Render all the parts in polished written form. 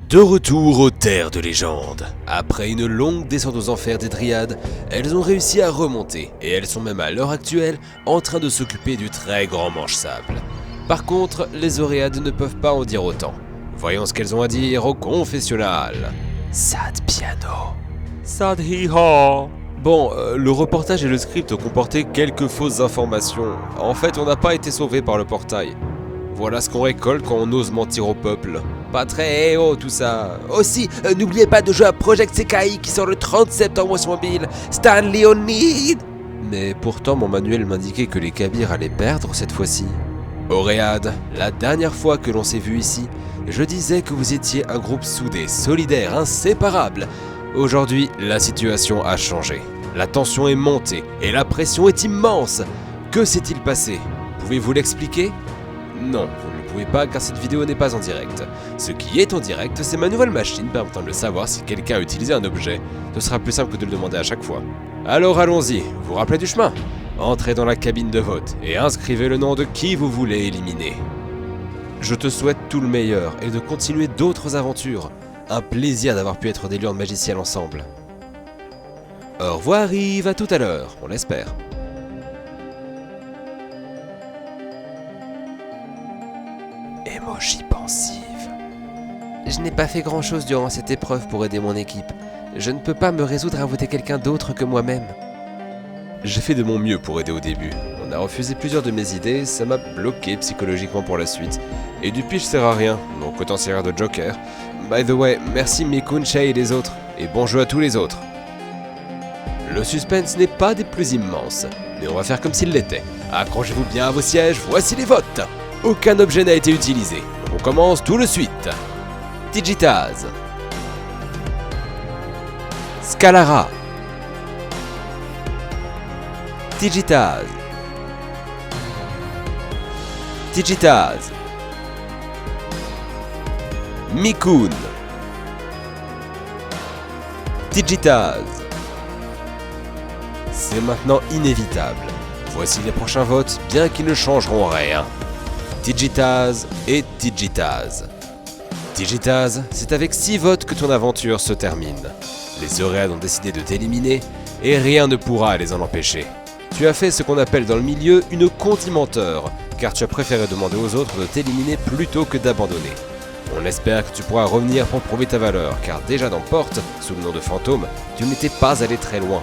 De retour aux terres de légende. Après une longue descente aux enfers des Dryades, elles ont réussi à remonter et elles sont même à l'heure actuelle en train de s'occuper du très grand manche-sable. Par contre, les Oréades ne peuvent pas en dire autant. Voyons ce qu'elles ont à dire au confessionnal. Sad piano. Sad hee-haw. Bon, le reportage et le script comportaient quelques fausses informations. En fait, on n'a pas été sauvés par le portail. Voilà ce qu'on récolte quand on ose mentir au peuple. Pas très tout ça. Aussi, n'oubliez pas de jouer à Project Sekai qui sort le 30 septembre sur mobile. Stanley O'Neill. Mais pourtant, mon manuel m'indiquait que les Kabyres allaient perdre cette fois-ci. Oréades, la dernière fois que l'on s'est vu ici, je disais que vous étiez un groupe soudé, solidaire, inséparable. Aujourd'hui, la situation a changé. La tension est montée et la pression est immense. Que s'est-il passé? Pouvez-vous l'expliquer? Non, vous ne le pouvez pas car cette vidéo n'est pas en direct. Ce qui est en direct, c'est ma nouvelle machine permettant de savoir si quelqu'un a utilisé un objet. Ce sera plus simple que de le demander à chaque fois. Alors allons-y, vous vous rappelez du chemin? Entrez dans la cabine de vote et inscrivez le nom de qui vous voulez éliminer. Je te souhaite tout le meilleur et de continuer d'autres aventures. Un plaisir d'avoir pu être des lions magiciels ensemble. Au revoir Yves, à tout à l'heure, on l'espère. Emoji pensive. Je n'ai pas fait grand chose durant cette épreuve pour aider mon équipe. Je ne peux pas me résoudre à voter quelqu'un d'autre que moi-même. J'ai fait de mon mieux pour aider au début. On a refusé plusieurs de mes idées, ça m'a bloqué psychologiquement pour la suite. Et depuis je sers à rien, donc autant servir de Joker. By the way, merci Mikun, Shay et les autres. Et bon jeu à tous les autres. Le suspense n'est pas des plus immenses, mais on va faire comme s'il l'était. Accrochez-vous bien à vos sièges, voici les votes. Aucun objet n'a été utilisé. On commence tout de suite. Digitaz. Scalara. Digitaz. Digitaz. Mikun. Digitaz. C'est maintenant inévitable. Voici les prochains votes, bien qu'ils ne changeront rien. Digitaz et Digitaz. Digitaz, c'est avec 6 votes que ton aventure se termine. Les Oréades ont décidé de t'éliminer et rien ne pourra les en empêcher. Tu as fait ce qu'on appelle dans le milieu une condimenteur, car tu as préféré demander aux autres de t'éliminer plutôt que d'abandonner. On espère que tu pourras revenir pour prouver ta valeur, car déjà dans Porte, sous le nom de Fantôme, tu n'étais pas allé très loin.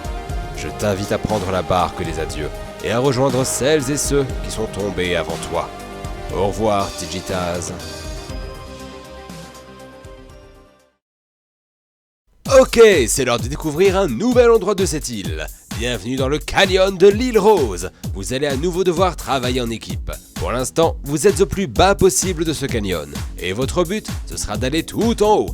Je t'invite à prendre la barque des adieux, et à rejoindre celles et ceux qui sont tombés avant toi. Au revoir, Digitaz. Ok, c'est l'heure de découvrir un nouvel endroit de cette île. Bienvenue dans le canyon de l'île Rose. Vous allez à nouveau devoir travailler en équipe. Pour l'instant, vous êtes au plus bas possible de ce canyon. Et votre but, ce sera d'aller tout en haut.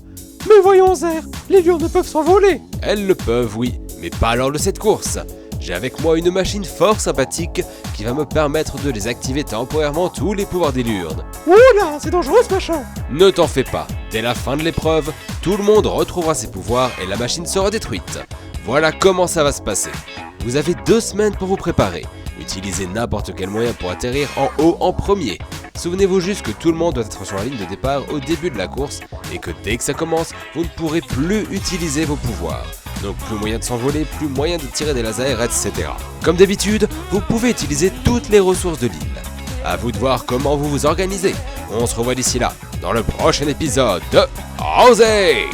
Mais voyons, Zer, les lions ne peuvent s'envoler. Elles le peuvent, oui, mais pas lors de cette course. J'ai avec moi une machine fort sympathique qui va me permettre de désactiver temporairement tous les pouvoirs des Lurnes. Oula, c'est dangereux ce machin. Ne t'en fais pas, dès la fin de l'épreuve, tout le monde retrouvera ses pouvoirs et la machine sera détruite. Voilà comment ça va se passer. Vous avez 2 semaines pour vous préparer. Utilisez n'importe quel moyen pour atterrir en haut en premier. Souvenez-vous juste que tout le monde doit être sur la ligne de départ au début de la course et que dès que ça commence, vous ne pourrez plus utiliser vos pouvoirs. Donc plus moyen de s'envoler, plus moyen de tirer des lasers, etc. Comme d'habitude, vous pouvez utiliser toutes les ressources de l'île. À vous de voir comment vous vous organisez. On se revoit d'ici là, dans le prochain épisode de Osez!